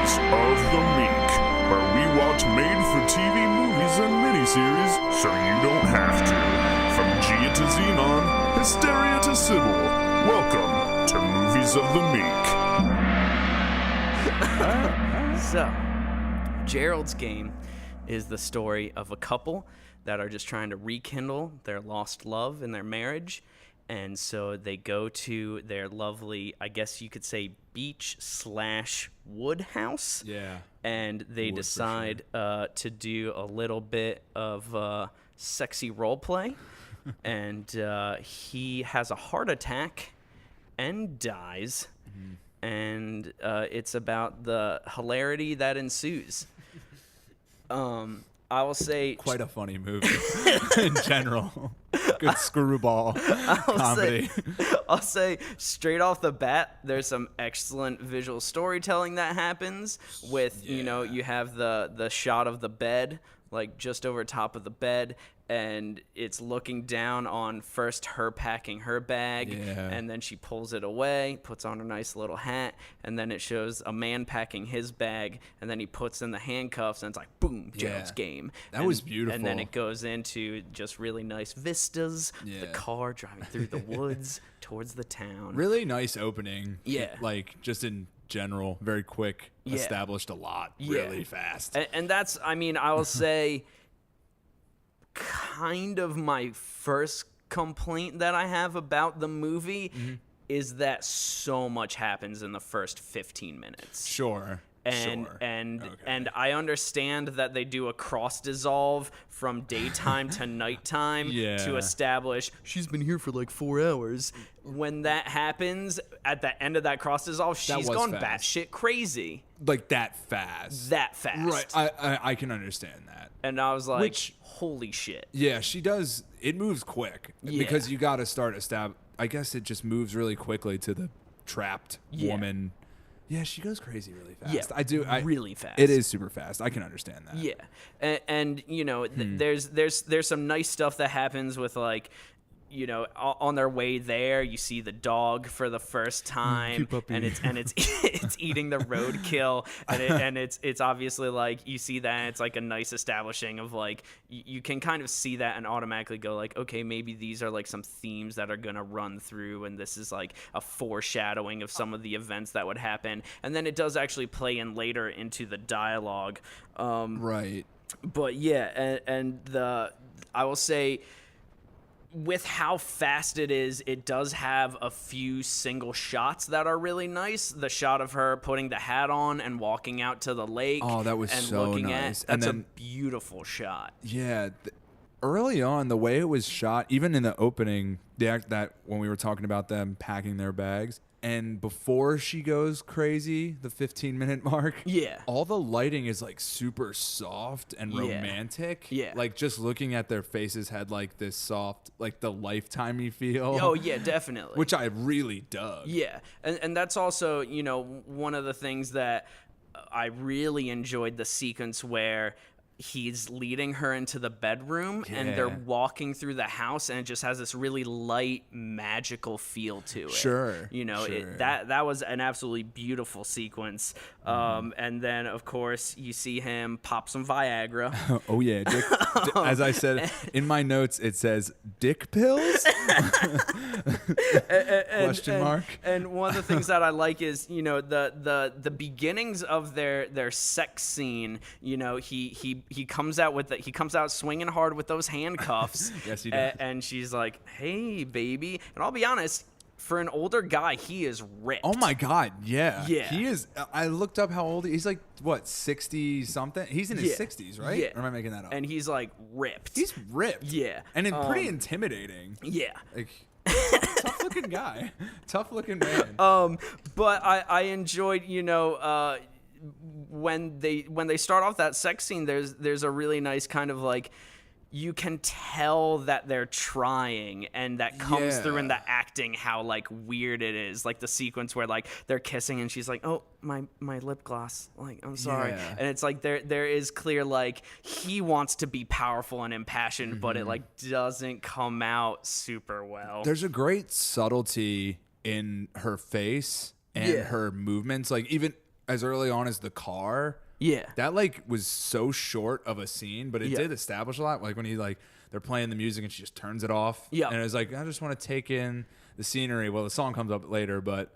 Movies of the Meek, where we watch made-for-TV movies and miniseries so you don't have to. From Gia to Xenon, Hysteria to Sybil, welcome to Movies of the Meek. So, Gerald's game is the story of a couple that are just trying to rekindle their lost love in their marriage. And so they go to their lovely, I guess you could say, beach/wood house. Yeah. And they decide to do a little bit of sexy role play. And he has a heart attack and dies. Mm-hmm. And it's about the hilarity that ensues. I will say... Quite a funny movie in general. Good screwball comedy. I'll say straight off the bat, there's some excellent visual storytelling that happens with, you have the shot of the bed, like just over top of the bed, and it's looking down on first her packing her bag, and then she pulls it away, puts on her nice little hat, and then it shows a man packing his bag, and then he puts in the handcuffs, and it's like, boom, Gerald's game. That was beautiful. And then it goes into just really nice vistas, the car driving through the woods towards the town. Really nice opening. Yeah. Like, just in general, very quick, established a lot really fast. And that's, I mean, I will say... kind of my first complaint that I have about the movie is that so much happens in the first 15 minutes. Sure. And I understand that they do a cross dissolve from daytime to nighttime to establish she's been here for like 4 hours. When that happens at the end of that cross dissolve, she's gone batshit crazy. Like that fast. Right. I can understand that. And I was like, holy shit. Yeah, she does. It moves quick because you got to start I guess it just moves really quickly to the trapped woman. Yeah, she goes crazy really fast. Yeah, really fast. It is super fast. I can understand that. Yeah, and there's some nice stuff that happens with like, on their way there, you see the dog for the first time, and it's it's eating the roadkill, and it's obviously like you see that, and it's like a nice establishing of like you can kind of see that and automatically go like, okay, maybe these are like some themes that are gonna run through, and this is like a foreshadowing of some of the events that would happen, and then it does actually play in later into the dialogue, right? But yeah, and I will say, with how fast it is, it does have a few single shots that are really nice. The shot of her putting the hat on and walking out to the lake. Oh, that was so nice. That's a beautiful shot. Yeah. Early on, the way it was shot, even in the opening, that when we were talking about them packing their bags, and before she goes crazy, the 15-minute mark, all the lighting is like super soft and romantic. Yeah. Like just looking at their faces had like this soft, like the lifetimey feel. Oh yeah, definitely. Which I really dug. Yeah, and that's also, one of the things that I really enjoyed, the sequence where he's leading her into the bedroom and they're walking through the house, and it just has this really light, magical feel to it. Sure. That was an absolutely beautiful sequence. And then, of course, you see him pop some Viagra. Oh, yeah. As I said, in my notes, it says dick pills? Question mark. And one of the things that I like is, the beginnings of their sex scene, he comes out swinging hard with those handcuffs. Yes, he does. And she's like, "Hey, baby." And I'll be honest, for an older guy, he is ripped. Oh my God, yeah. Yeah. He is. I looked up how old he's like, what, 60 something? He's in his 60s, right? Yeah. Or am I making that up? And he's like ripped. He's ripped. Yeah. And pretty intimidating. Yeah. Like, tough looking guy. Tough looking man. But I enjoyed, when they start off that sex scene, there's a really nice kind of like, you can tell that they're trying, and that comes through in the acting, how like weird it is, like the sequence where like they're kissing and she's like, "Oh, my lip gloss, like I'm sorry," and it's like there is clear like he wants to be powerful and impassioned, but it like doesn't come out super well. There's a great subtlety in her face and her movements, like even as early on as the car. Yeah. That like was so short of a scene, but it did establish a lot. Like when he like they're playing the music and she just turns it off. Yeah. And it was like, I just want to take in the scenery. Well, the song comes up later, but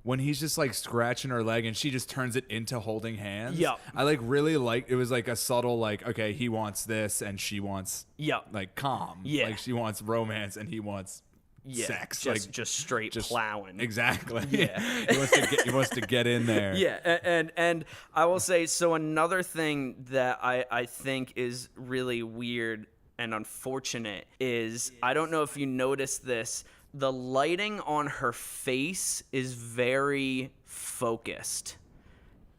when he's just like scratching her leg and she just turns it into holding hands. Yeah. I like really liked it was like a subtle like, okay, he wants this and she wants like calm. Yeah. Like she wants romance and he wants sex, just straight plowing. Exactly. Yeah. he wants to get in there. Yeah, and I will say, so another thing that I think is really weird and unfortunate is, I don't know if you noticed this, the lighting on her face is very focused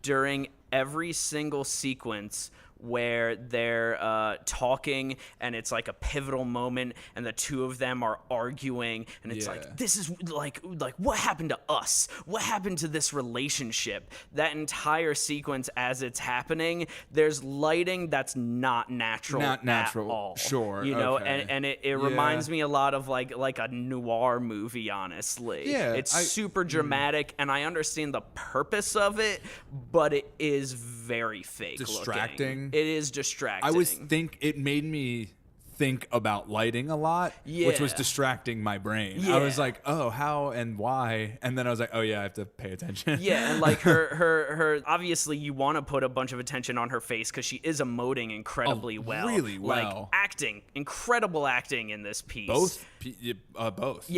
during every single sequence where they're talking and it's like a pivotal moment and the two of them are arguing and it's like, this is like what happened to us? What happened to this relationship? That entire sequence as it's happening, there's lighting that's not natural at all. Sure. You know, okay. and it reminds me a lot of like a noir movie, honestly. Yeah. It's super dramatic and I understand the purpose of it, but it is very fake distracting. It is distracting. It made me think about lighting a lot, which was distracting my brain. I was like, oh, how and why? And then I was like, oh yeah, I have to pay attention. Yeah, and like her obviously you want to put a bunch of attention on her face because she is emoting incredibly well. Really well. Like acting, incredible acting in this piece. Both. Yeah.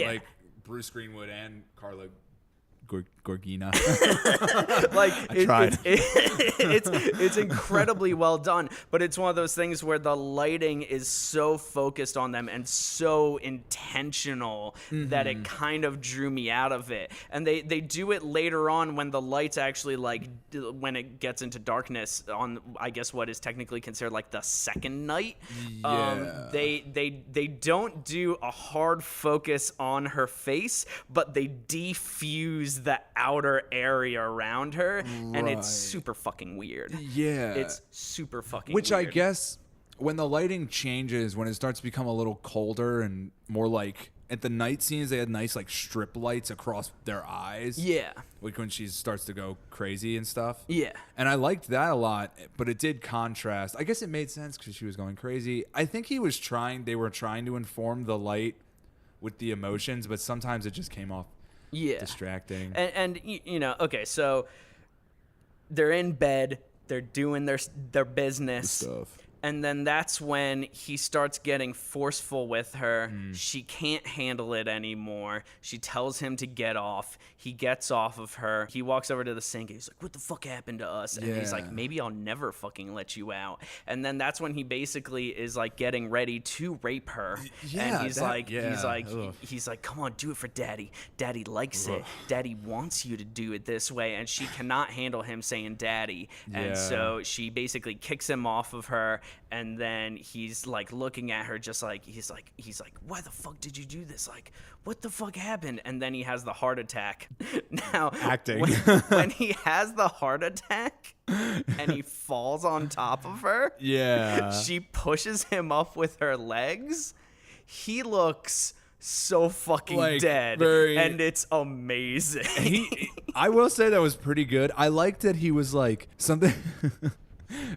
Like Bruce Greenwood and Carla Gorgina. Like I tried. It's incredibly well done, but it's one of those things where the lighting is so focused on them and so intentional that it kind of drew me out of it. And they do it later on when the lights actually like when it gets into darkness on I guess what is technically considered like the second night. Yeah. They don't do a hard focus on her face, but they defuse the outer area around her, and it's super fucking weird. Yeah. It's super fucking Which weird. I guess when the lighting changes, when it starts to become a little colder and more like at the night scenes, they had nice like strip lights across their eyes. Yeah. Like when she starts to go crazy and stuff. Yeah. And I liked that a lot, but it did contrast. I guess it made sense because she was going crazy. I think they were trying to inform the light with the emotions, but sometimes it just came off distracting. And you know, okay, so they're in bed, they're doing their business Stuff. And then that's when he starts getting forceful with her. She can't handle it anymore. She tells him to get off. He gets off of her. He walks over to the sink and he's like, what the fuck happened to us? And he's like, maybe I'll never fucking let you out. And then that's when he basically is like getting ready to rape her. And he's like, come on, do it for daddy. Daddy likes it. Daddy wants you to do it this way. And she cannot handle him saying daddy. And so she basically kicks him off of her. And then he's like looking at her just like he's like why the fuck did you do this? Like what the fuck happened? And then he has the heart attack. Now acting when he has the heart attack and he falls on top of her, she pushes him up with her legs. He looks so fucking like, dead, and it's amazing. I will say that was pretty good. I liked that he was like something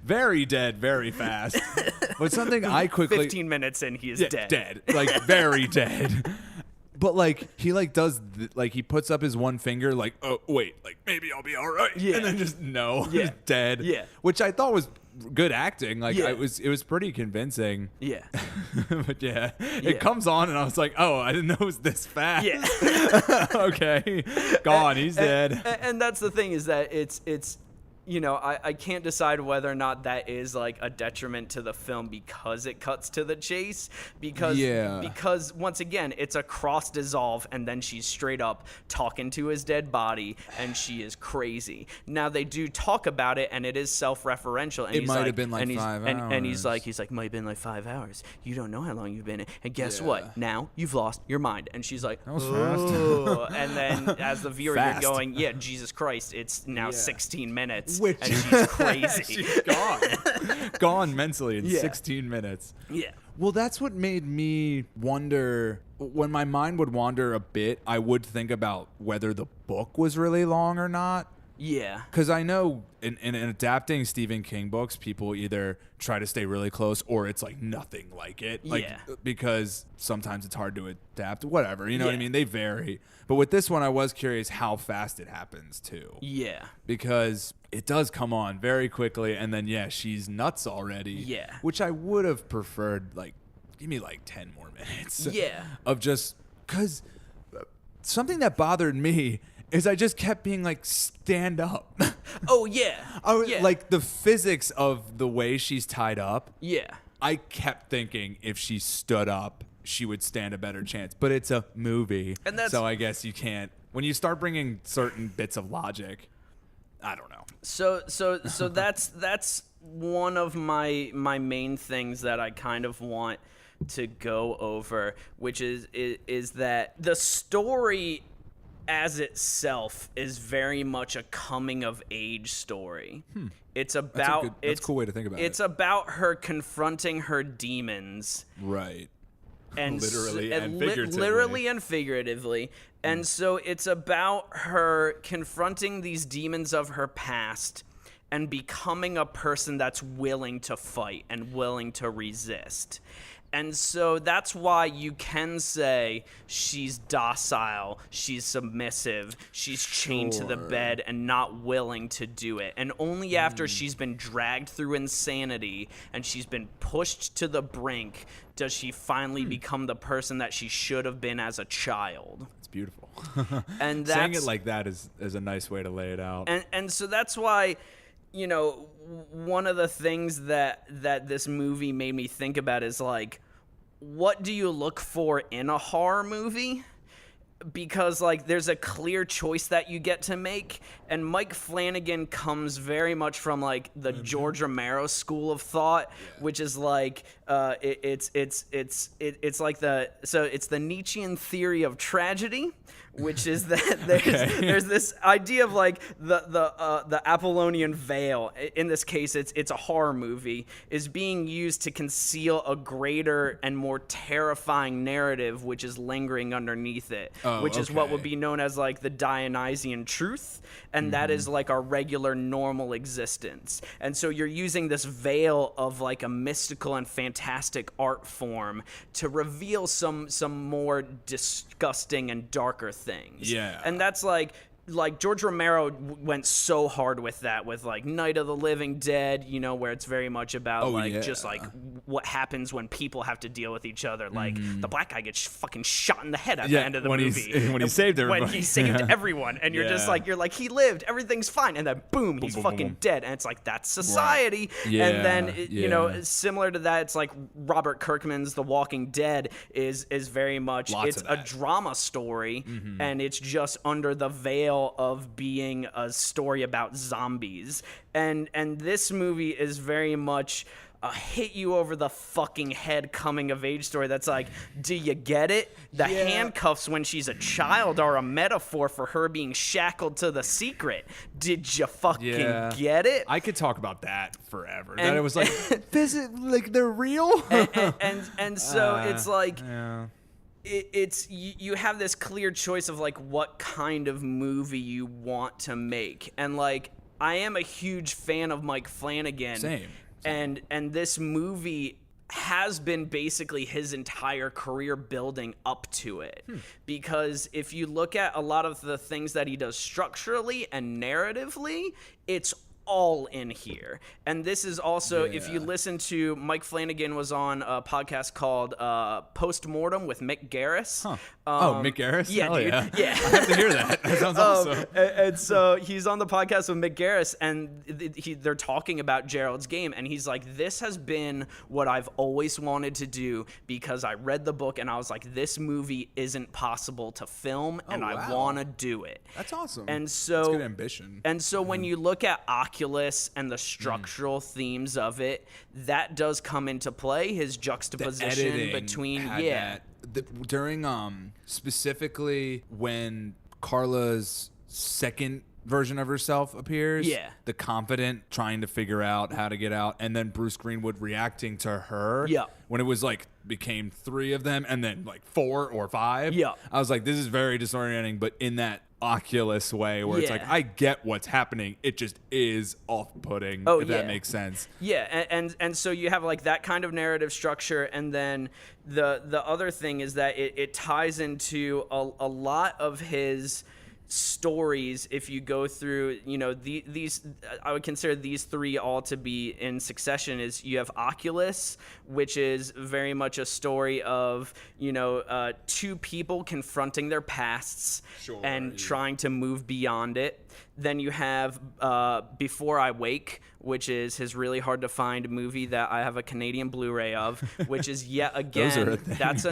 very dead, very fast. But something I quickly 15 minutes in, he is dead. Like very dead. But like he like does like he puts up his one finger like, oh wait, like maybe I'll be all right. And then just he's dead. Which I thought was good acting. Like it was pretty convincing. But it comes on and I was like, oh, I didn't know it was this fast. Okay, gone. He's dead. And that's the thing is that it's you know, I can't decide whether or not that is like a detriment to the film because it cuts to the chase, because once again it's a cross dissolve and then she's straight up talking to his dead body and she is crazy. Now they do talk about it and it is self-referential and it might have been like 5 hours. And he's like might have been like 5 hours. You don't know how long you've been in. And guess what? Now you've lost your mind. And she's like, that was fast. And then as the viewer you're going, Jesus Christ, it's now 16 minutes. And she's crazy. She's gone mentally in 16 minutes. Well, that's what made me wonder. When my mind would wander a bit, I would think about whether the book was really long or not. Yeah. Because I know in adapting Stephen King books, people either try to stay really close or it's like nothing like it. Like, because sometimes it's hard to adapt. Whatever. You know what I mean? They vary. But with this one, I was curious how fast it happens, too. Yeah. Because it does come on very quickly. And then, she's nuts already. Yeah. Which I would have preferred, like, give me like 10 more minutes. Yeah. Of just, because something that bothered me is I just kept being like, stand up. Oh, yeah. Like the physics of the way she's tied up. Yeah. I kept thinking if she stood up, she would stand a better chance. But it's a movie. And so I guess you can't. When you start bringing certain bits of logic, I don't know. So that's one of my main things that I kind of want to go over, which is that the story as itself is very much a coming of age story. It's about that's a cool way to think about it. It's about her confronting her demons. Right. And literally and figuratively. And so it's about her confronting these demons of her past and becoming a person that's willing to fight and willing to resist. And so that's why you can say she's docile, she's submissive, she's chained to the bed and not willing to do it. And only after she's been dragged through insanity and she's been pushed to the brink does she finally become the person that she should have been as a child. It's beautiful. And saying it like that is a nice way to lay it out. And so that's why, you know, one of the things that this movie made me think about is like, what do you look for in a horror movie? Because like there's a clear choice that you get to make, and Mike Flanagan comes very much from like the George Romero school of thought, which is like it's like it's the Nietzschean theory of tragedy, which is that there's this idea of like the Apollonian veil. In this case, it's a horror movie, is being used to conceal a greater and more terrifying narrative, which is lingering underneath it, which is what would be known as like the Dionysian truth, and that is like our regular normal existence. And so you're using this veil of like a mystical and fantastic art form to reveal some more disgusting and darker things. Yeah. And that's like George Romero went so hard with that, with like Night of the Living Dead, you know, where it's very much about just like what happens when people have to deal with each other. Like the black guy gets fucking shot in the head at the end of the movie. When he saved everybody. When he saved everyone. And you're just like, he lived, everything's fine. And then boom, he's fucking dead. And it's like, that's society. Right. Yeah, and then, you know, similar to that, it's like Robert Kirkman's The Walking Dead is very much, it's a drama story. And it's just under the veil of being a story about zombies, and this movie is very much a hit you over the fucking head coming of age story that's like, do you get it? The handcuffs when she's a child are a metaphor for her being shackled to the secret. Did you fucking get it? I could talk about that forever. And it was like, this is like, they're real. and so it's like, it's you have this clear choice of like what kind of movie you want to make, and like I am a huge fan of Mike Flanagan. Same. And this movie has been basically his entire career building up to it, because if you look at a lot of the things that he does structurally and narratively, it's all in here. And this is also, if you listen to, Mike Flanagan was on a podcast called Postmortem with Mick Garris. Mick Garris? Yeah, Hell dude. Yeah. I have to hear that. That sounds awesome. And so he's on the podcast with Mick Garris, and they're talking about Gerald's game, and he's like, this has been what I've always wanted to do, because I read the book and I was like, this movie isn't possible to film, and I want to do it. That's awesome. And so that's good ambition. And so when you look at Oculus and the structural themes of it, that does come into play. His juxtaposition between during specifically when Carla's second version of herself appears, the confident trying to figure out how to get out, and then Bruce Greenwood reacting to her when it was like became 3 of them and then like 4 or 5. I was like, this is very disorienting, but in that Oculus way where it's like, I get what's happening. It just is off-putting, if that makes sense. Yeah, and so you have like that kind of narrative structure, and then the other thing is that it ties into a lot of his stories. If you go through, these, I would consider these three all to be in succession. Is you have Oculus, which is very much a story of two people confronting their pasts and trying to move beyond it. Then you have Before I Wake, which is his really hard to find movie that I have a Canadian Blu-ray of, which is yet again that's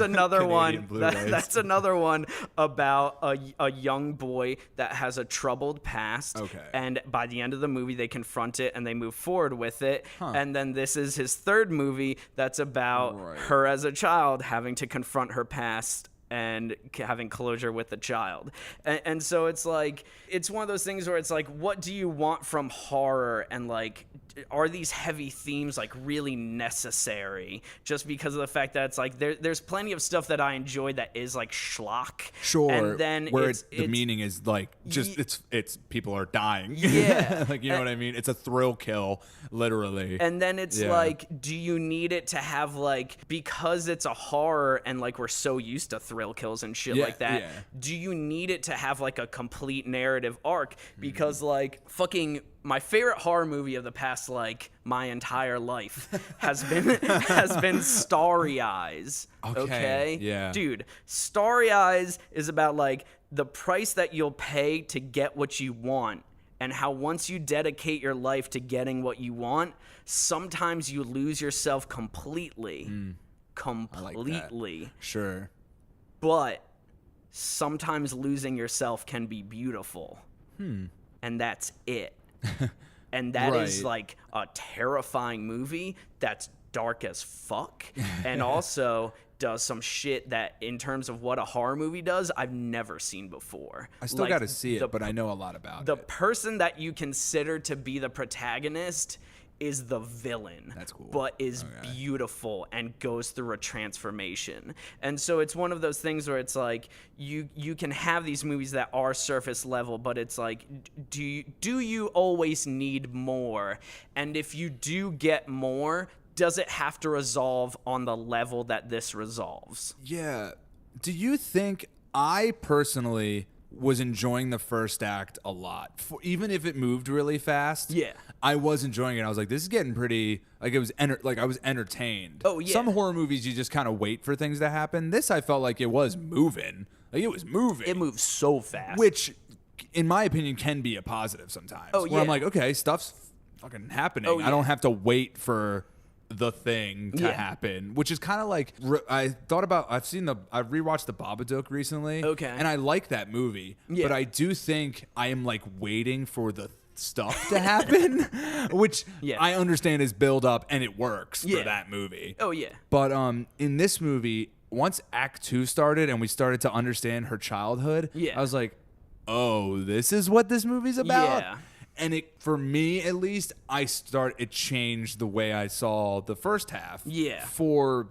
another one. That's another one about a young boy that has a troubled past. Okay. And by the end of the movie, they confront it and they move forward with it. And then this is his third movie that's about her as a child having to confront her past and having closure with the child. And so it's like, it's one of those things where it's like, what do you want from horror? And like, are these heavy themes like really necessary? Just because of the fact that it's like, there's plenty of stuff that I enjoy that is like schlock. Sure. And then where the meaning is like, just it's people are dying. Yeah. Like, you know what I mean? It's a thrill kill, literally. And then it's like, do you need it to have like, because it's a horror and like we're so used to thrill kills and shit like that, do you need it to have like a complete narrative arc? Because like fucking my favorite horror movie of the past like my entire life has been Starry Eyes. Okay? Yeah. Dude, Starry Eyes is about like the price that you'll pay to get what you want, and how once you dedicate your life to getting what you want, sometimes you lose yourself completely. Completely. Like sure. But sometimes losing yourself can be beautiful. And that's it. And that is like a terrifying movie that's dark as fuck. And also does some shit that, in terms of what a horror movie does, I've never seen before. I still got to see it, but I know a lot about it. The person that you consider to be the protagonist is the villain. That's cool. But is beautiful and goes through a transformation. And so it's one of those things where it's like you can have these movies that are surface level, but it's like, do you always need more? And if you do get more, does it have to resolve on the level that this resolves? Yeah. Do you think, I personally was enjoying the first act a lot, even if it moved really fast. Yeah, I was enjoying it. I was like, this is getting pretty, like, it was I was entertained. Oh yeah. Some horror movies you just kind of wait for things to happen. This, I felt like it was moving. Like, it was moving. It moves so fast, which in my opinion can be a positive sometimes. Oh yeah. Where I'm like, okay, stuff's fucking happening. Oh, yeah. I don't have to wait for the thing to happen, which is kind of like, I've rewatched The Babadook recently. Okay. And I like that movie. Yeah. But I do think I am like waiting for the stuff to happen, which I understand is build up and it works for that movie. Oh yeah. But in this movie, once Act 2 started and we started to understand her childhood, I was like, oh, this is what this movie's about? Yeah. And it, for me at least, it changed the way I saw the first half. Yeah. For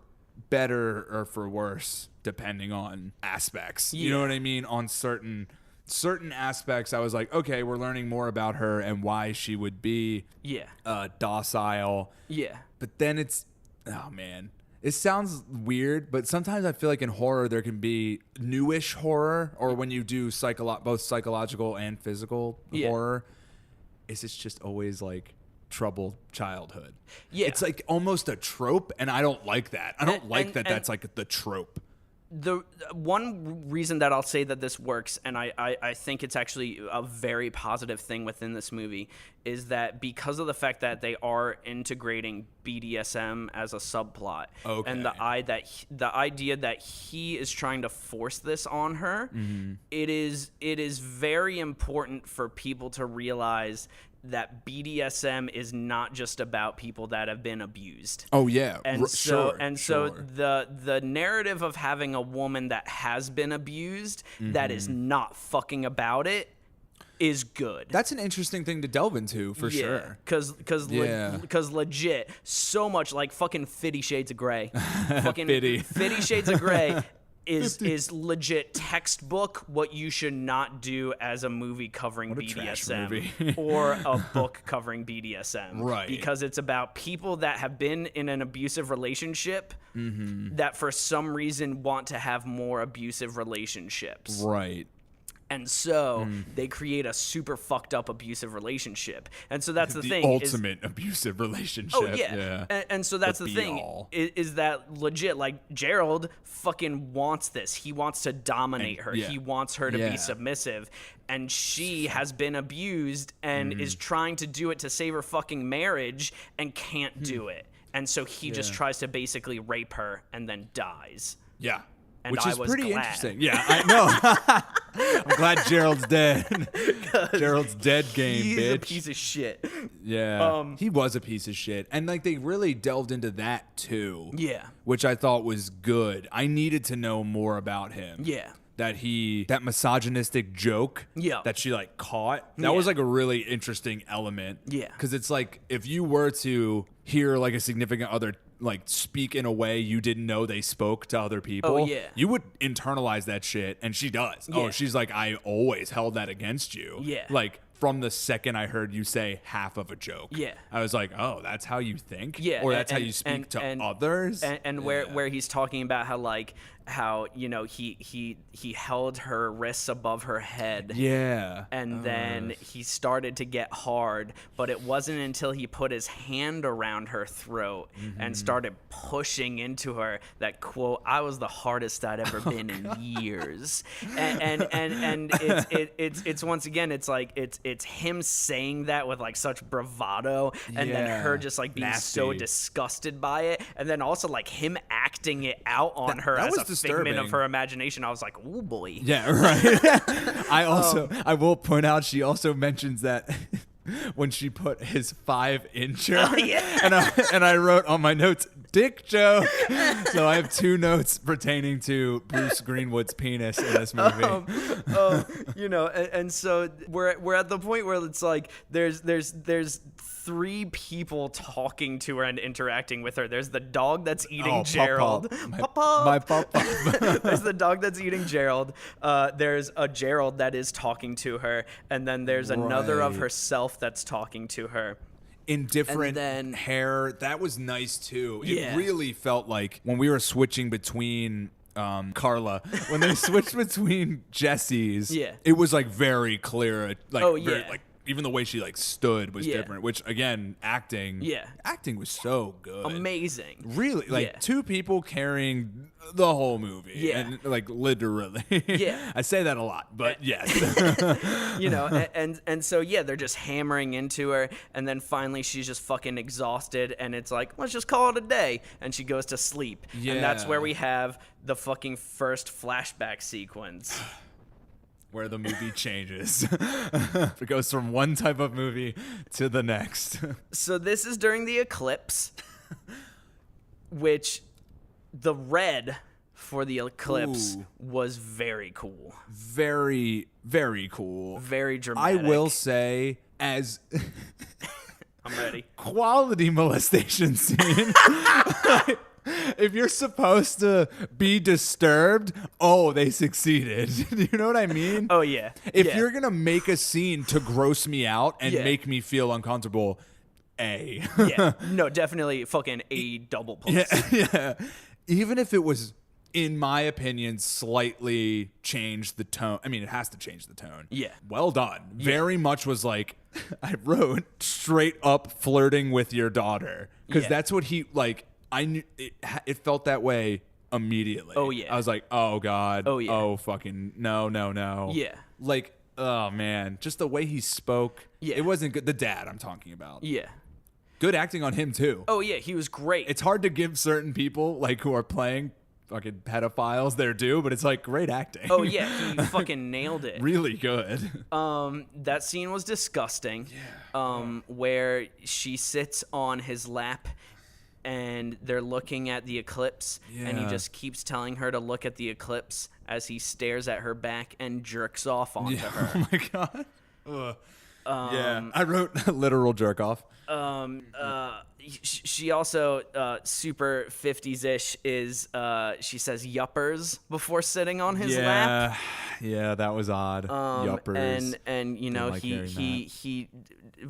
better or for worse, depending on aspects. You know what I mean? On certain aspects, I was like, okay, we're learning more about her and why she would be docile. Yeah. But then it's, oh man. It sounds weird, but sometimes I feel like in horror there can be newish horror, or when you do both psychological and physical horror. It's just always like troubled childhood. Yeah. It's like almost a trope, and I don't like that. I don't like that that's like the trope. The one reason that I'll say that this works, and I think it's actually a very positive thing within this movie, is that because of the fact that they are integrating BDSM as a subplot, and the idea that he is trying to force this on her, it is very important for people to realize that BDSM is not just about people that have been abused. Oh yeah, and so the narrative of having a woman that has been abused that is not fucking about it is good. That's an interesting thing to delve into for sure. Because legit, so much like fucking 50 Shades of Grey, fucking 50 Shades of Grey. is legit textbook what you should not do as a movie covering BDSM or a book covering BDSM. Right. Because it's about people that have been in an abusive relationship that for some reason want to have more abusive relationships. Right. And so they create a super fucked up abusive relationship. And so that's the thing. Ultimate abusive relationship. Oh, yeah. And so that's the thing is that legit, like, Gerald fucking wants this. He wants to dominate her. He wants her to be submissive. And she has been abused and is trying to do it to save her fucking marriage and can't do it. And so he just tries to basically rape her and then dies. Yeah. And which I is was pretty glad. interesting. Yeah, I know. I'm glad Gerald's dead. Gerald's dead game, He's bitch. a piece of shit. Yeah, he was a piece of shit. And, like, they really delved into that, too. Yeah. Which I thought was good. I needed to know more about him. Yeah. That misogynistic joke that she, like, caught, that was, like, a really interesting element. Yeah. Because it's like, if you were to hear, like, a significant other like speak in a way you didn't know they spoke to other people, you would internalize that shit, and she does. Oh, she's like, I always held that against you. Yeah. Like, from the second I heard you say half of a joke. Yeah. I was like, oh, that's how you think? Yeah. Or that's how you speak to others? And where he's talking about how you know he held her wrists above her head. Yeah. And then he started to get hard, but it wasn't until he put his hand around her throat and started pushing into her that, quote, I was the hardest I'd ever been in years. And it's once again, it's like it's him saying that with like such bravado, and then her just like being so disgusted by it, and then also like him acting it out on her as a figment of her imagination. I was like, ooh boy. Yeah, right. I will point out, she also mentions that when she put his 5-incher, and I wrote on my notes, dick joke. So I have 2 notes pertaining to Bruce Greenwood's penis in this movie. You know, and so we're at the point where it's like there's 3 people talking to her and interacting with her. There's the dog that's eating Gerald. My papa. There's the dog that's eating Gerald. There's a Gerald that is talking to her, and then there's another of herself that's talking to her. In different hair. That was nice too. It really felt like when we were switching between Carla, when they switched between Jesse's, it was like very clear. Like, very, like, even the way she like stood was different, which again, acting was so good. Amazing. Really, like 2 people carrying the whole movie. And like literally. I say that a lot, but yes. You know, and so they're just hammering into her, and then finally she's just fucking exhausted, and it's like, let's just call it a day, and she goes to sleep. And that's where we have the fucking first flashback sequence. Where the movie changes. It goes from one type of movie to the next. So this is during the eclipse, which the red for the eclipse was very cool. Very, very cool. Very dramatic. I will say, as I'm ready. Quality molestation scene. If you're supposed to be disturbed, they succeeded. You know what I mean? Oh, yeah. If you're going to make a scene to gross me out and make me feel uncomfortable, No, definitely fucking A double plus. Yeah. Even if it was, in my opinion, slightly changed the tone. I mean, it has to change the tone. Yeah. Well done. Very much was like, I wrote, straight up flirting with your daughter. Because that's what he, like... I knew it felt that way immediately. Oh, yeah. I was like, oh, God. Oh, yeah. Oh, fucking no. Yeah. Like, oh, man. Just the way he spoke. Yeah. It wasn't good. The dad I'm talking about. Yeah. Good acting on him, too. Oh, yeah. He was great. It's hard to give certain people, like, who are playing fucking pedophiles their due, but it's, like, great acting. Oh, yeah. He fucking nailed it. Really good. That scene was disgusting. Yeah. Where she sits on his lap, and they're looking at the eclipse, and he just keeps telling her to look at the eclipse as he stares at her back and jerks off onto her. Oh my God. I wrote literal jerk off. She also super 50s-ish is she says yuppers before sitting on his lap. Yeah, that was odd. Yuppers. And you know, he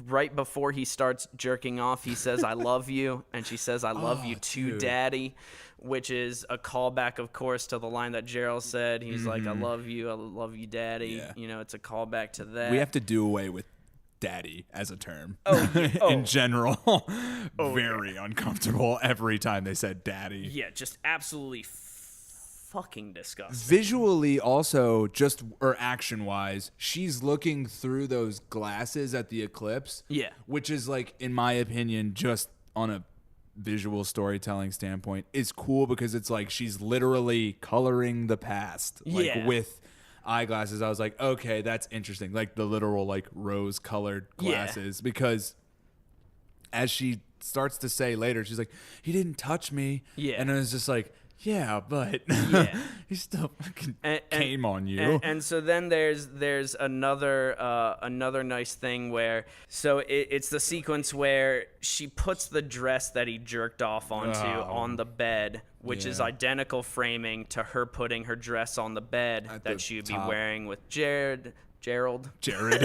right before he starts jerking off, he says I love you, and she says I love you too, daddy, which is a callback, of course, to the line that Gerald said. He's like, I love you, daddy. Yeah. You know, it's a callback to that. We have to do away with daddy as a term in general. Very uncomfortable every time they said daddy. Yeah, just absolutely fucking disgusting. Visually also, or action wise, she's looking through those glasses at the eclipse. Yeah. Which is like, in my opinion, just on a visual storytelling standpoint, is cool because it's like she's literally coloring the past. Like with eyeglasses. I was like, okay, that's interesting. Like the literal like rose colored glasses, because as she starts to say later, she's like, he didn't touch me. Yeah. And I was just like, yeah, but he still fucking came on you. And so then there's another nice thing where, so it's the sequence where she puts the dress that he jerked off onto on the bed, which is identical framing to her putting her dress on the bed that she would be wearing with Jared's game.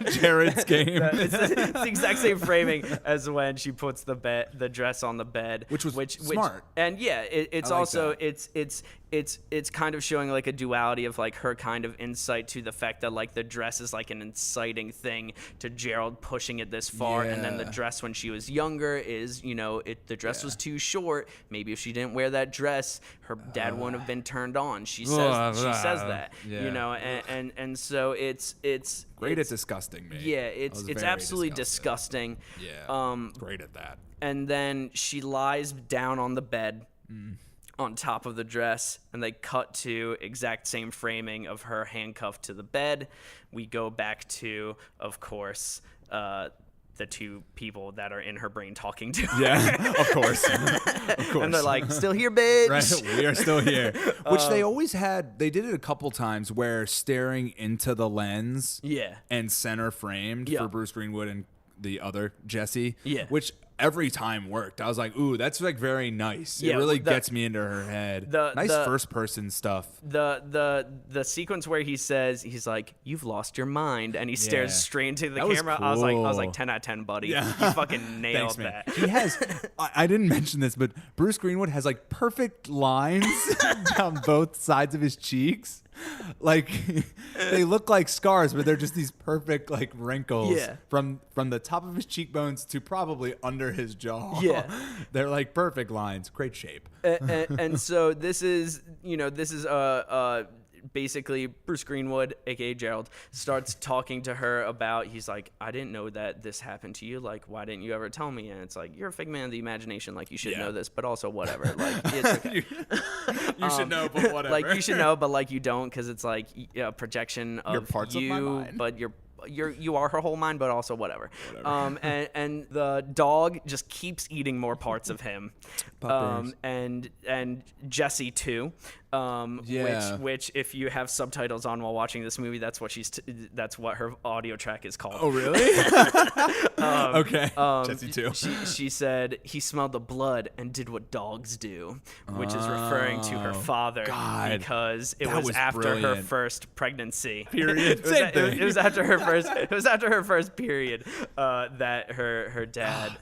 It's the exact same framing as when she puts the dress on the bed, which smart. And it's like also that. It's kind of showing like a duality of like her kind of insight to the fact that like the dress is like an inciting thing to Gerald pushing it this far, and then the dress when she was younger is, you know, the dress was too short. Maybe if she didn't wear that dress, her dad wouldn't have been turned on. She says that, you know, and so it's great at disgusting me. Yeah, it's absolutely disgusting. Yeah, great at that. And then she lies down on the bed. On top of the dress, and they cut to exact same framing of her handcuffed to the bed. We go back to, of course, the two people that are in her brain talking to her. Yeah, of course. Of course. And they're like, still here, bitch. Right, we are still here. Which they always had, they did it a couple times where staring into the lens and center framed for Bruce Greenwood and the other Jesse, which every time worked. I was like, ooh, that's like very nice. It really gets me into her head. Nice first person stuff. The sequence where he says, he's like, you've lost your mind, and he stares straight into the camera. Cool. I was like 10 out of 10, buddy. You fucking nailed that. He has I didn't mention this, but Bruce Greenwood has like perfect lines down both sides of his cheeks. Like they look like scars, but they're just these perfect like wrinkles from the top of his cheekbones to probably under his jaw. They're like perfect lines. Great shape. And so this is basically Bruce Greenwood, aka Gerald, starts talking to her about, he's like, I didn't know that this happened to you. Like, why didn't you ever tell me? And it's like, you're a figment of the imagination. Like, you should know this, but also whatever. Like, it's okay. you should know, but whatever. Like, you should know, but like you don't, because it's like a projection of your parts you, of my mind. but you are her whole mind, but also whatever. And the dog just keeps eating more parts of him. And Jessie too. Which if you have subtitles on while watching this movie, that's what that's what her audio track is called. Oh really? Okay. Jessie too. She said he smelled the blood and did what dogs do, which is referring to her father, because it was after her first pregnancy. Period. It was after her first. It was after her first period that her dad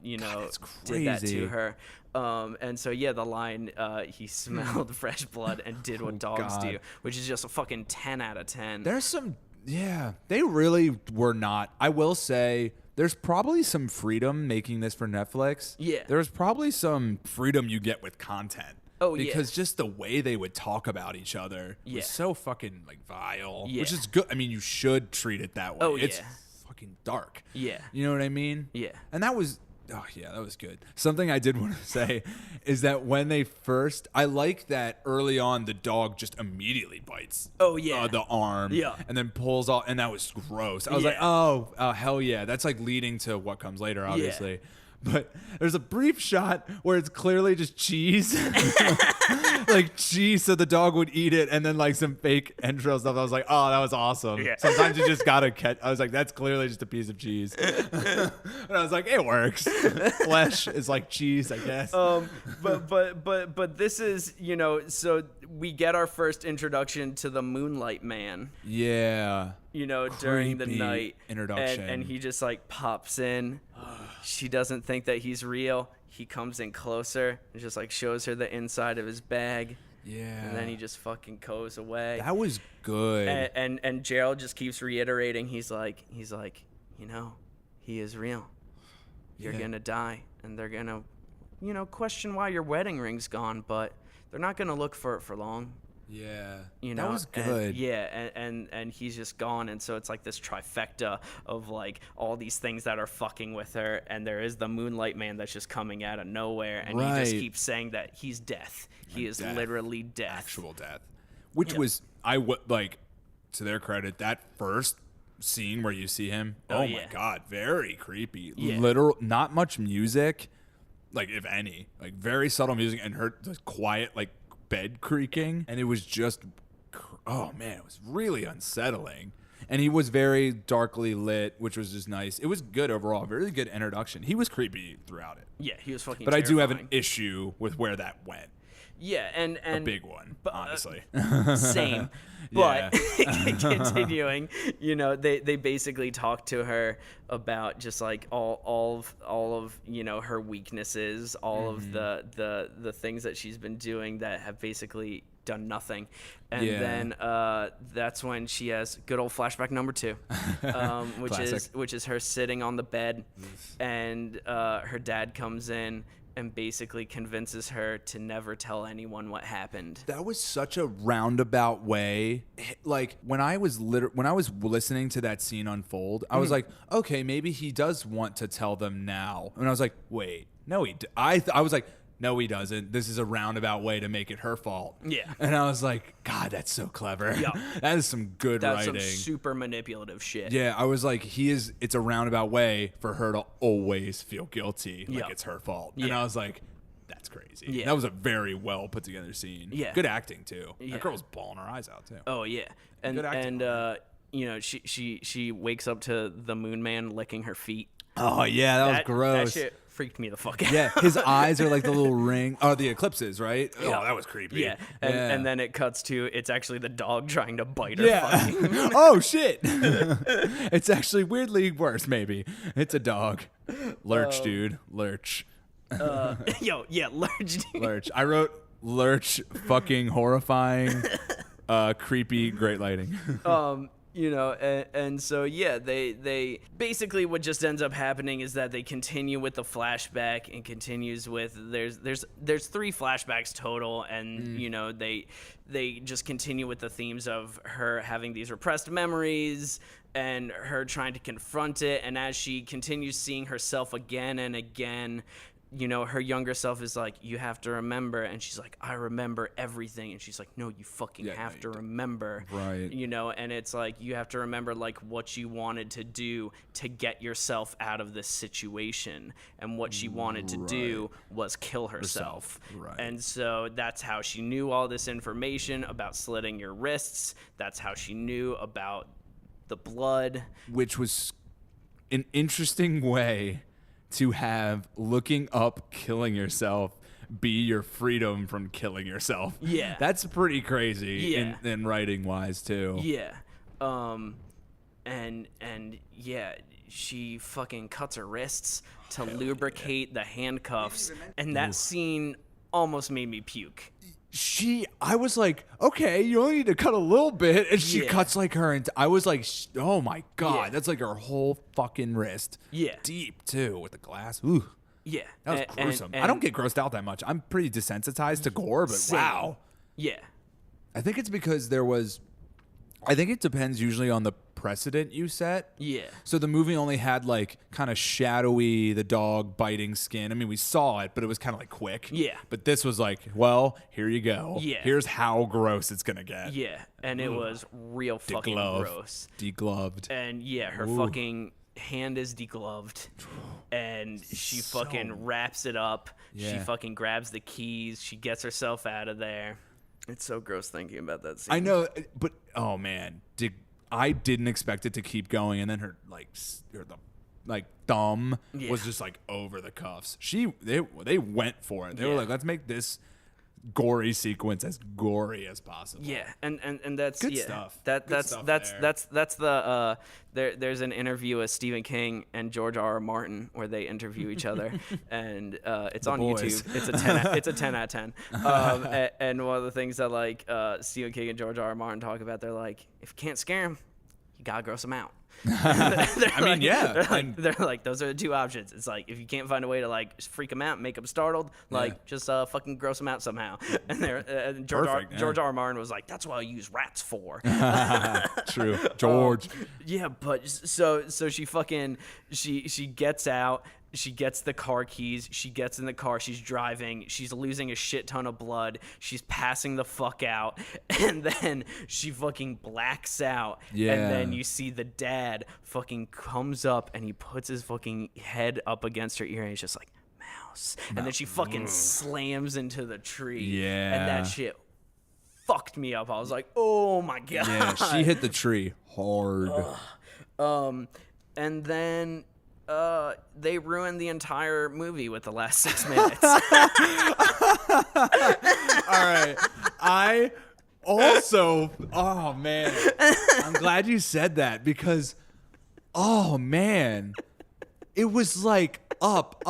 did that to her. And so the line, he smelled fresh blood and did what dogs do, which is just a fucking 10 out of 10. There's some, they really were not. I will say there's probably some freedom making this for Netflix. Yeah. There's probably some freedom you get with content. Oh, because just the way they would talk about each other was so fucking like vile, which is good. I mean, you should treat it that way. Oh, it's fucking dark. Yeah. You know what I mean? Yeah. And that was, that was good. Something I did want to say is that when they first, I like that early on the dog just immediately bites. Oh, yeah. The arm. Yeah. And then pulls off, and that was gross. I was like, oh, hell yeah. That's like leading to what comes later, obviously. Yeah. But there's a brief shot where it's clearly just cheese. like cheese so the dog would eat it, and then like some fake entrail stuff. I was like, oh, that was awesome. Yeah. Sometimes you just gotta catch. I was like, that's clearly just a piece of cheese. And I was like, it works. Flesh is like cheese, I guess. But this is, you know, so we get our first introduction to the Moonlight Man. Yeah. You know, during the Creepy night. introduction. And he just like pops in. She doesn't think that he's real. He comes in closer and just like shows her the inside of his bag. Yeah. And then he just fucking goes away. That was good. And Gerald just keeps reiterating. He's like, you know, he is real. You're gonna die, and they're gonna, you know, question why your wedding ring's gone, but they're not gonna look for it for long. Yeah. You know, that was good. And he's just gone, and so it's like this trifecta of like all these things that are fucking with her, and there is the Moonlight Man that's just coming out of nowhere, and he just keeps saying that he's death. He is literally death. Actual death. Which was, like, to their credit, that first scene where you see him, oh my God, very creepy. Literal, not much music, like, if any, like, very subtle music, and her just quiet, like, bed creaking, and it was just, oh man, it was really unsettling. And he was very darkly lit, which was just nice. It was good overall, very good introduction. He was creepy throughout it. Yeah, he was fucking But terrifying. I do have an issue with where that went. Yeah, and a big one, honestly. Same. But continuing, you know, they basically talk to her about just like all of you know, her weaknesses, all of the things that she's been doing that have basically done nothing. And then that's when she has good old flashback number 2, which is her sitting on the bed, and her dad comes in and basically convinces her to never tell anyone what happened. That was such a roundabout way. Like when I was listening to that scene unfold, I was like, okay, maybe he does want to tell them now. And I was like, wait, no, I was like, no, he doesn't. This is a roundabout way to make it her fault. Yeah. And I was like, God, that's so clever. Yeah. That is some good writing. That's some super manipulative shit. Yeah, I was like, it's a roundabout way for her to always feel guilty, like it's her fault. And I was like, that's crazy. Yeah. That was a very well put together scene. Yeah. Good acting too. Yeah. That girl was bawling her eyes out too. Oh yeah. And good acting. And you know, she wakes up to the Moon Man licking her feet. Oh yeah, that was gross. That shit freaked me the fuck out. Yeah, his eyes are like the little ring. Oh, the eclipses, right? Yeah. Oh, that was creepy. Yeah. And then it cuts to, it's actually the dog trying to bite her. Yeah. Oh, shit. It's actually weirdly worse, maybe. It's a dog. Lurch, dude. Lurch. Lurch, dude. Lurch. I wrote Lurch fucking horrifying, creepy, great lighting. You know, and so they basically, what just ends up happening is that they continue with the flashback, and continues with there's 3 flashbacks total, and you know, they just continue with the themes of her having these repressed memories and her trying to confront it, and as she continues seeing herself again and again, you know, her younger self is like, you have to remember, and she's like, I remember everything, and she's like, no, you fucking have to remember, right? You know, and it's like, you have to remember like what you wanted to do to get yourself out of this situation, and what she wanted to do was kill herself. Right. And so that's how she knew all this information about slitting your wrists. That's how she knew about the blood, which was an interesting way to have looking up killing yourself be your freedom from killing yourself. Yeah. That's pretty crazy in writing wise too. Yeah. And yeah, she fucking cuts her wrists to lubricate the handcuffs, and that scene almost made me puke. I was like, okay, you only need to cut a little bit, and she cuts like her, I was like, oh my God, that's like her whole fucking wrist. Yeah. Deep too, with the glass. Ooh. Yeah. That was gruesome. I don't get grossed out that much. I'm pretty desensitized to gore, but wow. Yeah. I think it's because I think it depends usually on the precedent you set. Yeah. So the movie only had like kind of shadowy, the dog biting skin. I mean, we saw it, but it was kind of like quick. Yeah. But this was like, well, here you go. Yeah. Here's how gross it's gonna get. Yeah. And it was real fucking gross. Degloved. And yeah, her fucking hand is degloved, and she fucking wraps it up. Yeah. She fucking grabs the keys. She gets herself out of there. It's so gross thinking about that scene. I know, but oh man, I didn't expect it to keep going, and then her thumb was just like over the cuffs. They went for it. They were like, let's make this gory sequence as gory as possible. Yeah, and that's good stuff. That's the there's an interview with Stephen King and George R.R. Martin where they interview each other, and it's on boys. YouTube. It's a 10 out of 10. And one of the things that like Stephen King and George R.R. Martin talk about, they're like, if you can't scare them, you gotta gross them out. They're like, those are the two options. It's like, if you can't find a way to like freak them out, make them startled, just fucking gross them out somehow. And George R. Martin was like, that's what I use rats for. True, George. But so she fucking she gets out. She gets the car keys. She gets in the car. She's driving. She's losing a shit ton of blood. She's passing the fuck out. And then she fucking blacks out. Yeah. And then you see the dad fucking comes up and he puts his fucking head up against her ear and he's just like, mouse. And then she fucking slams into the tree. Yeah. And that shit fucked me up. I was like, oh my God. Yeah, she hit the tree hard. And then they ruined the entire movie with the last 6 minutes. All right. I also, oh man, I'm glad you said that because, oh man, it was like up,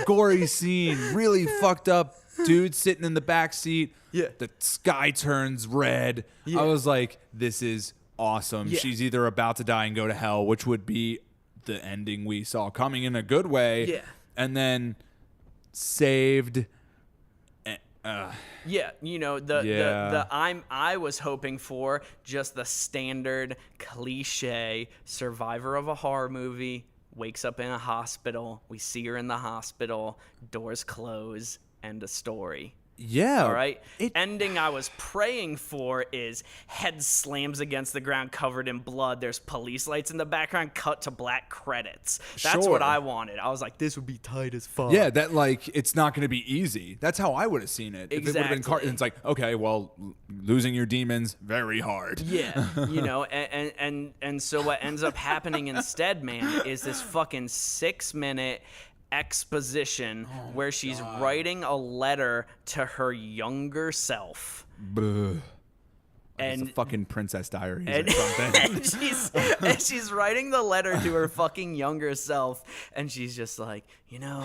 gory scene, really fucked up dude sitting in the back seat. Yeah. The sky turns red. Yeah. I was like, this is awesome. Yeah. She's either about to die and go to hell, which would be the ending we saw coming in a good way. Yeah. And then saved. Yeah, I was hoping for just the standard cliche survivor of a horror movie, wakes up in a hospital, we see her in the hospital, doors close, end of story. Yeah. All right. Ending I was praying for is head slams against the ground covered in blood. There's police lights in the background, cut to black credits. That's what I wanted. I was like, this would be tight as fuck. Yeah, that like it's not going to be easy. That's how I would have seen it. Exactly. If it would have been it's like, okay, well, losing your demons very hard. Yeah, and so what ends up happening instead, man, is this fucking 6-minute exposition where she's writing a letter to her younger self. And it's a fucking Princess Diaries or something. and she's writing the letter to her fucking younger self, and she's just like, and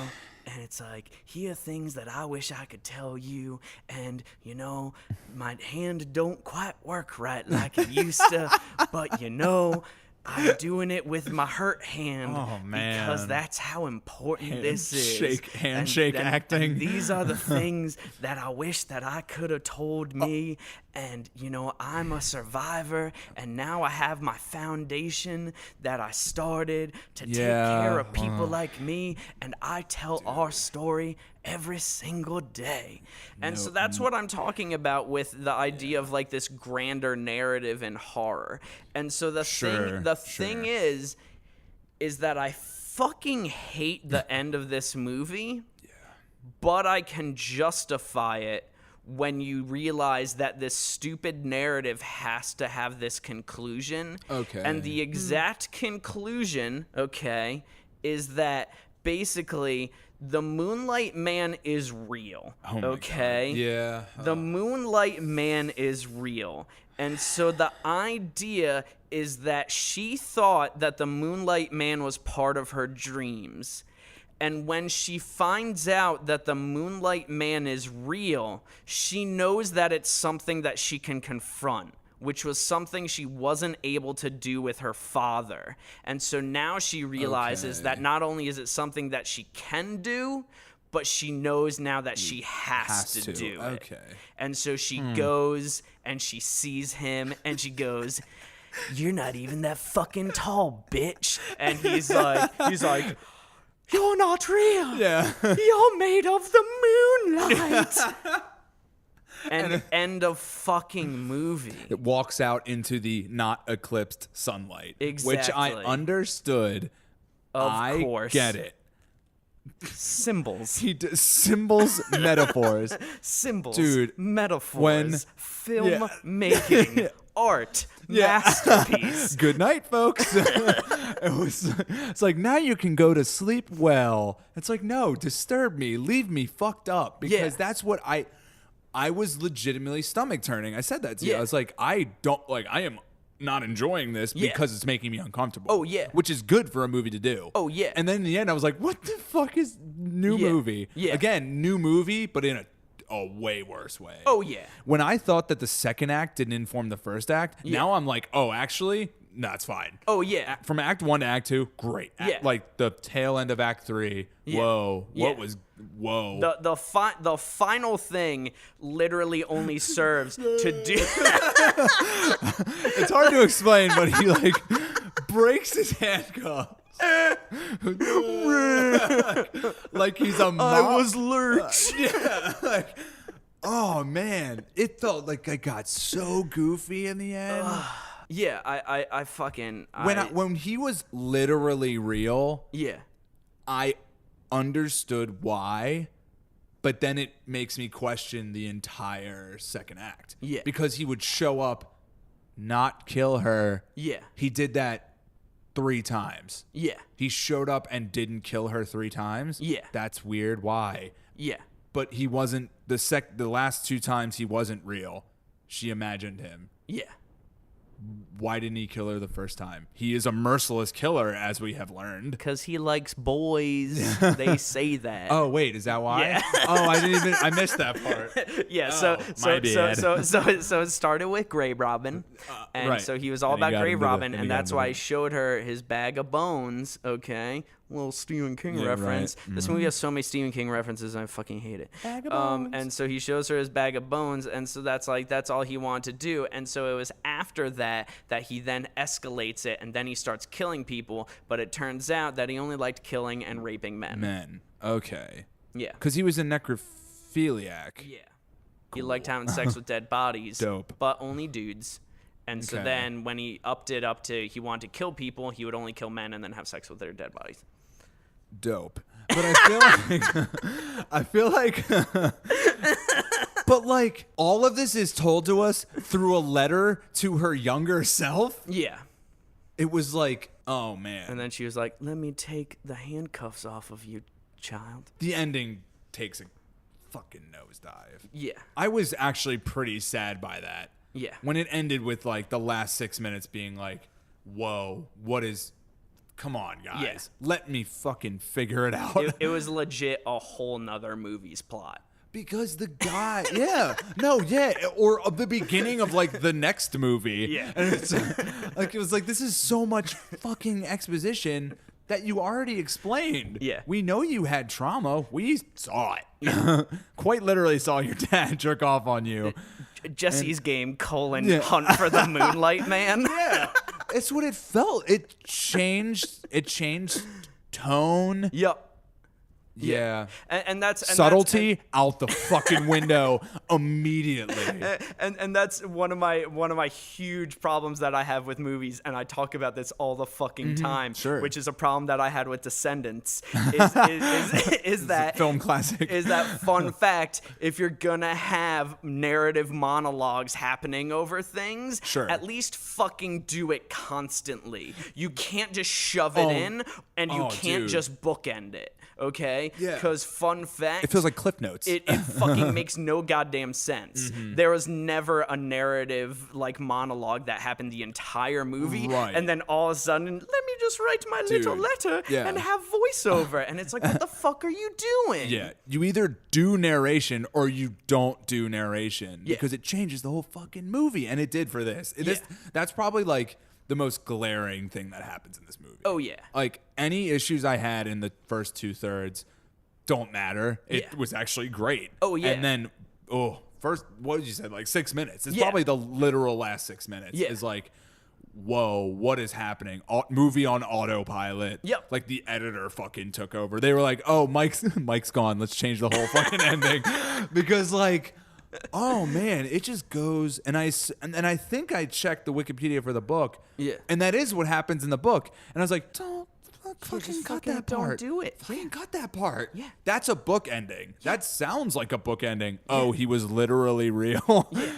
it's like, here are things that I wish I could tell you, and my hand don't quite work right like it used to, but I'm doing it with my hurt hand because that's how important this is. Handshake acting. And these are the things that I wish that I could have told me. And, I'm a survivor, and now I have my foundation that I started to take care of people like me, and I tell our story every single day. And so that's what I'm talking about with the idea of like this grander narrative in horror. And so the thing is that I fucking hate the end of this movie, but I can justify it when you realize that this stupid narrative has to have this conclusion. Okay. And the exact conclusion, is that basically the Moonlight Man is real. Oh my God. Yeah. The Moonlight Man is real. And so the idea is that she thought that the Moonlight Man was part of her dreams. And when she finds out that the Moonlight Man is real, she knows that it's something that she can confront, which was something she wasn't able to do with her father. And so now she realizes that not only is it something that she can do, but she knows now that she has to do it. Okay. And so she goes and she sees him and she goes, "You're not even that fucking tall, bitch." And he's like, "You're not real. Yeah. You're made of the moonlight." And end of fucking movie. It walks out into the not eclipsed sunlight. Exactly. Which I understood. Of course. I get it. Symbols. Symbols, metaphors. Symbols, dude, metaphors, film making, art, masterpiece. Good night, folks. It's like, now you can go to sleep well. It's like, no, disturb me, leave me fucked up, because that's what I was legitimately stomach turning. I said that to you. I was like, I am not enjoying this because it's making me uncomfortable. Oh, yeah. Which is good for a movie to do. Oh, yeah. And then in the end, I was like, what the fuck is new movie? Yeah. Again, new movie, but in a way worse way. Oh, yeah. When I thought that the second act didn't inform the first act, now I'm like, oh, actually, no, it's fine. Oh, yeah. From act 1 to act 2, great. Like the tail end of act 3, whoa. What was... Whoa. The final thing literally only serves to do... It's hard to explain, but he like breaks his handcuffs. Like he's a mob. I was Lurch. Like, oh man, it felt like I got so goofy in the end. Yeah, I fucking... When he was literally real, I understood why, but then it makes me question the entire second act. Yeah. Because he would show up, not kill her. Yeah. He did that 3 times. Yeah. He showed up and didn't kill her 3 times. Yeah. That's weird. Why? Yeah. But he wasn't the last 2 times he wasn't real. She imagined him. Yeah. Why didn't he kill her the first time? He is a merciless killer, as we have learned. Because he likes boys. They say that. Oh, wait, is that why? Yeah. Oh, I missed that part. Yeah, so it started with Grey Robin, and so he was all about Grey Robin, and that's why I showed her his bag of bones. Okay, little Stephen King reference. Right. This movie has so many Stephen King references, and I fucking hate it. Bag of bones. And so he shows her his bag of bones, and so that's all he wanted to do. And so it was after that he then escalates it, and then he starts killing people. But it turns out that he only liked killing and raping men. Okay. Yeah. Because he was a necrophiliac. Yeah. He liked having sex with dead bodies. Dope. But only dudes. And so then when he upped it up to he wanted to kill people, he would only kill men and then have sex with their dead bodies. Dope. But I feel like but like all of this is told to us through a letter to her younger self. Yeah. It was like, oh man. And then she was like, "Let me take the handcuffs off of you, child." The ending takes a fucking nosedive. Yeah. I was actually pretty sad by that. Yeah. When it ended with like the last 6 minutes being like, whoa, come on, guys. Yeah. Let me fucking figure it out. It was legit a whole nother movie's plot. Because the guy, or the beginning of like the next movie. Yeah. And it's like, it was like, this is so much fucking exposition that you already explained. Yeah. We know you had trauma. We saw it. Yeah. Quite literally saw your dad jerk off on you. Jesse's Game, Hunt for the Moonlight Man. Yeah. It's what it felt. It changed tone. Yep. Yeah. And that's subtlety out the fucking window immediately. And that's one of my huge problems that I have with movies, and I talk about this all the fucking time. Sure. Which is a problem that I had with Descendants. Is that film classic? Is that fun fact? If you're gonna have narrative monologues happening over things, at least fucking do it constantly. You can't just shove it in, and you can't just bookend it. Okay? Yeah. Because fun fact... It feels like Cliff Notes. It fucking makes no goddamn sense. There was never a narrative, like, monologue that happened the entire movie. Right. And then all of a sudden, let me just write my little letter and have voiceover. And it's like, what the fuck are you doing? Yeah. You either do narration or you don't do narration. Because it changes the whole fucking movie. And it did for this. That's probably, like... the most glaring thing that happens in this movie. Oh, yeah. Like, any issues I had in the first 2/3 don't matter. It was actually great. Oh, yeah. And then, first, what did you say? Like 6 minutes. It's probably the literal last 6 minutes. Yeah. Is like, whoa, what is happening? Movie on autopilot. Yep. Like, the editor fucking took over. They were like, oh, Mike's gone. Let's change the whole fucking ending. Because, like... Oh man, it just goes, and I think I checked the Wikipedia for the book. Yeah. And that is what happens in the book. And I was like, don't fucking cut that part. Don't do it. Fucking cut that part. Yeah. That's a book ending. Yeah. That sounds like a book ending. Yeah. Oh, he was literally real. Yeah.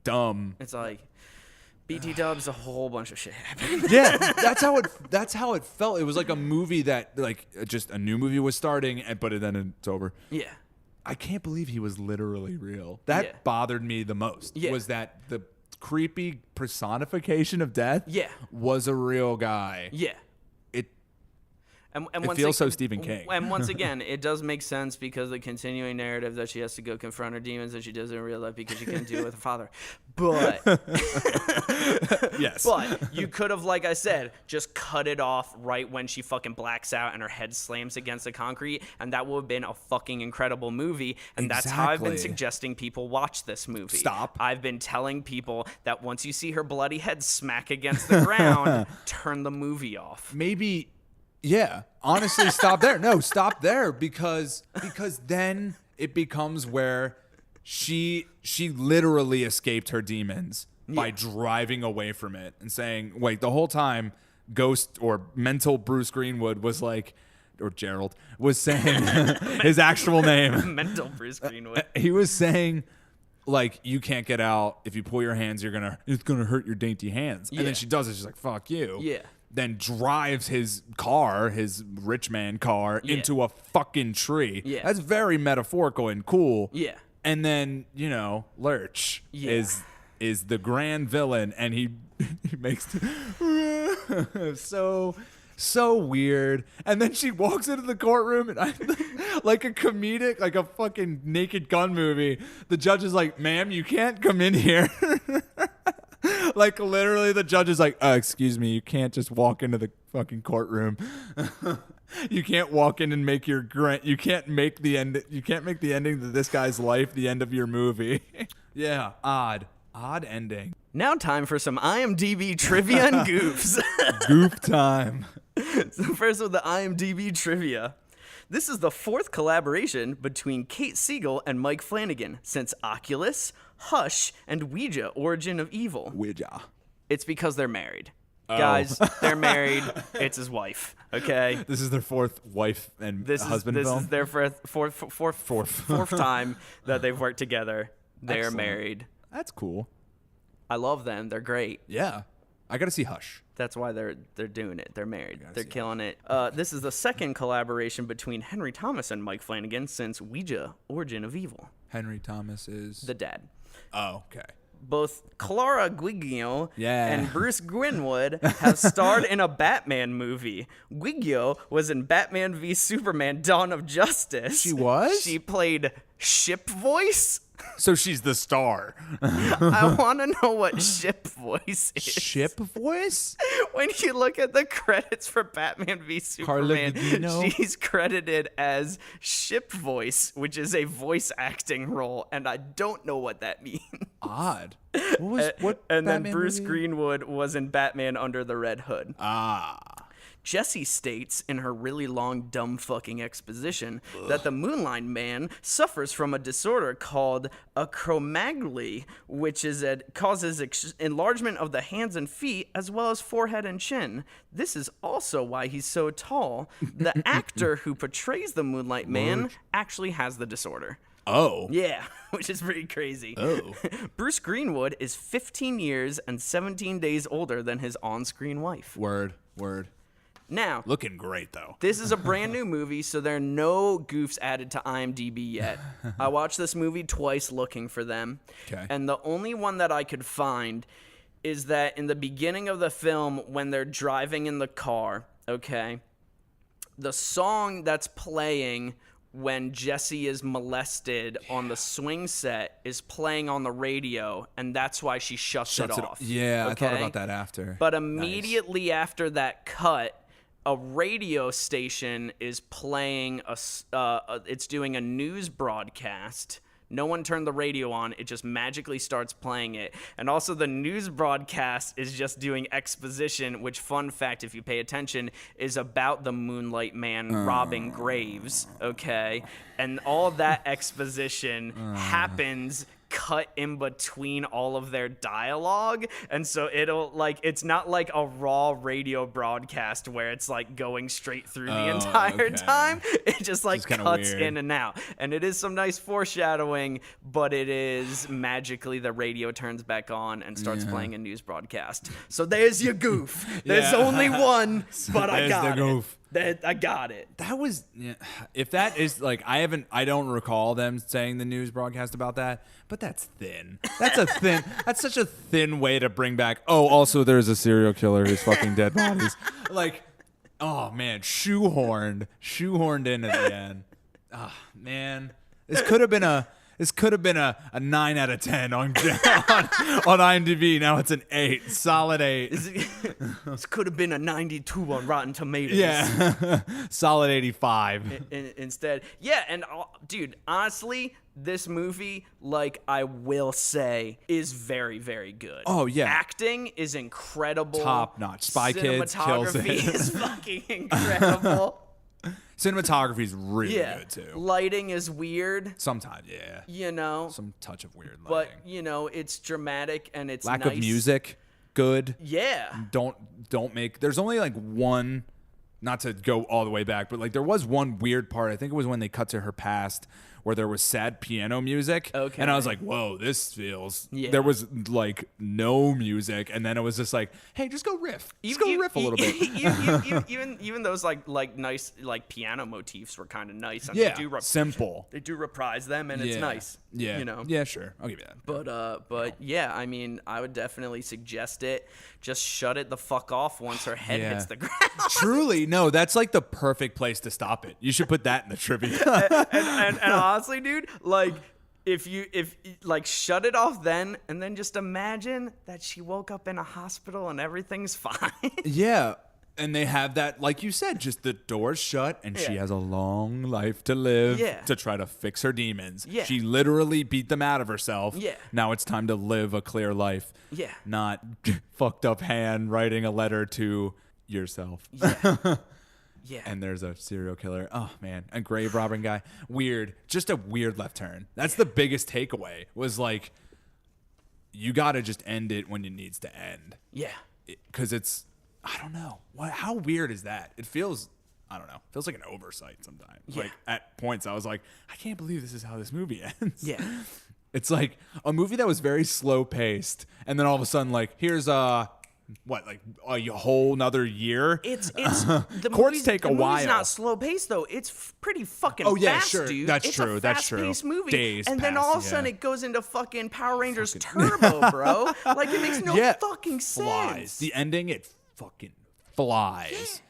Dumb. It's like BT dubs, a whole bunch of shit happened. Yeah, that's how it felt. It was like a movie that just a new movie was starting, but then it's over. Yeah. I can't believe he was literally real. That bothered me the most. Yeah. Was that the creepy personification of death? Yeah. Was a real guy. Yeah. And it feels so Stephen King. And once again, it does make sense because the continuing narrative that she has to go confront her demons and she does it in real life because she can't do it with her father. But yes. But you could have, like I said, just cut it off right when she fucking blacks out and her head slams against the concrete, and that would have been a fucking incredible movie. And that's how I've been suggesting people watch this movie. Stop. I've been telling people that once you see her bloody head smack against the ground, turn the movie off. Maybe. Yeah, honestly, stop there. No, stop there because then it becomes where she literally escaped her demons by driving away from it and saying, wait, the whole time ghost or mental Bruce Greenwood was like, or Gerald was saying his actual name. Mental Bruce Greenwood. He was saying, like, you can't get out. If you pull your hands, it's gonna hurt your dainty hands. And then she does it. She's like, fuck you. Yeah. Then drives his car, his rich man car, into a fucking tree. Yeah. That's very metaphorical and cool. Yeah. And then, Lurch is the grand villain, and he makes so weird. And then she walks into the courtroom, and like a comedic, like a fucking Naked Gun movie. The judge is like, ma'am, you can't come in here. Like, literally, the judge is like, excuse me, you can't just walk into the fucking courtroom. You can't walk in and make your grant. You can't make the end. You can't make the ending to this guy's life the end of your movie. Yeah, odd ending. Now time for some IMDb trivia and goofs. Goof time. So first with the IMDb trivia. This is the fourth collaboration between Kate Siegel and Mike Flanagan since Oculus, Hush, and Ouija, Origin of Evil. Ouija. It's because they're married. Guys, they're married. It's his wife, okay? This is their fourth wife and husband film? film? This is their fourth time that they've worked together. They're Excellent. Married. That's cool. I love them. They're great. Yeah. I got to see Hush. That's why they're doing it. They're married. They're killing it. This is the second collaboration between Henry Thomas and Mike Flanagan since Ouija, Origin of Evil. Henry Thomas is the dad. Oh, okay. Both Clara Guiglio Yeah. and Bruce Greenwood have starred in a Batman movie. Guiglio was in Batman v Superman: Dawn of Justice. She was? She played Ship Voice. So she's the star. I want to know what Ship Voice is. Ship Voice? When you look at the credits for Batman v Superman, Gugino? she's credited as Ship Voice, which is a voice acting role, and I don't know what that means. Odd. What and Batman then Bruce movie? Greenwood was in Batman Under the Red Hood. Ah. Jessie states in her really long dumb fucking exposition that the Moonlight Man suffers from a disorder called acromegaly, which causes enlargement of the hands and feet as well as forehead and chin. This is also why he's so tall. The actor who portrays the Moonlight Man actually has the disorder. Oh. Yeah, which is pretty crazy. Oh. Bruce Greenwood is 15 years and 17 days older than his on-screen wife. Word. Now, Looking great, though. this is a brand new movie, so there are no goofs added to IMDb yet. I watched this movie twice looking for them. Okay. And the only one that I could find is that in the beginning of the film, when they're driving in the car, okay, the song that's playing when Jessie is molested on the swing set is playing on the radio, and that's why she shuts it off. Yeah, okay? I thought about that after. But immediately after that cut, a radio station is playing it's doing a news broadcast No one turned the radio on. It just magically starts playing it. And also the news broadcast is just doing exposition, which, fun fact, if you pay attention, is about the Moonlight Man robbing graves, okay? And all that exposition happens cut in between all of their dialogue, and so it'll like, it's not like a raw radio broadcast where it's like going straight through the entire time. It just like cuts in and out, and it is some nice foreshadowing, but it is magically the radio turns back on and starts playing a news broadcast. So there's your goof. There's only one, but I got it. I got it. That was, if that is like, I don't recall them saying the news broadcast about that, but that's thin. That's such a thin way to bring back, also there's a serial killer who's fucking dead bodies. Like, oh man, shoehorned in at the end. Oh man, this could have been a 9 out of 10 on IMDb. Now it's an 8, solid 8. This could have been a 92 on Rotten Tomatoes. Yeah, solid 85. Instead, yeah, and dude, honestly, this movie, like I will say, is very, very good. Oh yeah, acting is incredible, top notch. Spy Kids kills it. Cinematography is fucking incredible. Cinematography is really good too. Lighting is weird. Sometimes, yeah. You know, some touch of weird lighting. But you know, it's dramatic and it's lack nice. of music. Good. Yeah. Don't make. There's only like one. Not to go all the way back, but like there was one weird part. I think it was when they cut to her past, where there was sad piano music. Okay. And I was like, whoa, this feels... Yeah. There was, like, no music. And then it was just like, hey, just go riff. Just go riff a little bit. Even those, like nice, like, piano motifs were kind of nice. And yeah, simple. They do reprise them, and it's nice. Yeah. You know? Yeah, sure. I'll give you that. But yeah, I mean, I would definitely suggest it. Just shut it the fuck off once her head hits the ground. Truly, no, that's, like, the perfect place to stop it. You should put that in the trivia. and honestly, dude, like, if like shut it off then, and then just imagine that she woke up in a hospital and everything's fine. Yeah. And they have that, like you said, just the door's shut, and she has a long life to live to try to fix her demons. Yeah. She literally beat them out of herself. Yeah. Now it's time to live a clear life. Yeah. Not fucked up hand writing a letter to yourself. Yeah. Yeah. And there's a serial killer. Oh, man. A grave robbing guy. Weird. Just a weird left turn. That's the biggest takeaway, was like, you got to just end it when it needs to end. Yeah. Because it's, I don't know. How weird is that? It feels, I don't know. Feels like an oversight sometimes. Yeah. Like, at points, I was like, I can't believe this is how this movie ends. Yeah. It's like a movie that was very slow paced. And then all of a sudden, like, here's a whole nother year? It's the courts take a while. The movie's not slow paced though. It's pretty fucking fast, sure. Dude. That's it's true. A That's true. Fast-paced movie. Days and then pass, all of a sudden it goes into fucking Power Rangers Turbo, bro. Like, it makes no fucking sense. Flies. The ending, it fucking flies.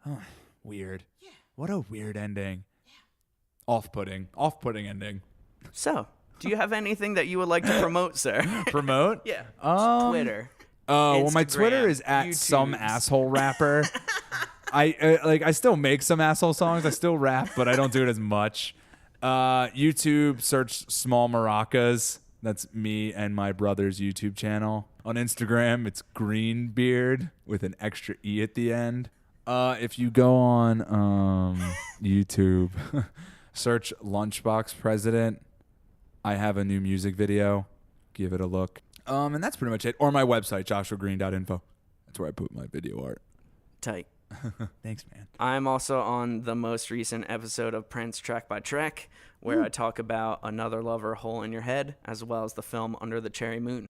Yeah. Oh, weird. Yeah. What a weird ending. Yeah. Off-putting ending. So, do you have anything that you would like to promote, sir? Promote? Yeah. Twitter. Well, my Twitter is at YouTube. Some asshole rapper. I still make some asshole songs. I still rap, but I don't do it as much. YouTube, search Small Maracas. That's me and my brother's YouTube channel. On Instagram, it's Greenbeard with an extra E at the end. If you go on YouTube, search Lunchbox President. I have a new music video. Give it a look. And that's pretty much it. Or my website, joshuagreene.info. That's where I put my video art. Tight. Thanks, man. I'm also on the most recent episode of Prince Track by Track, where I talk about Another Lover, Hole in Your Head, as well as the film Under the Cherry Moon.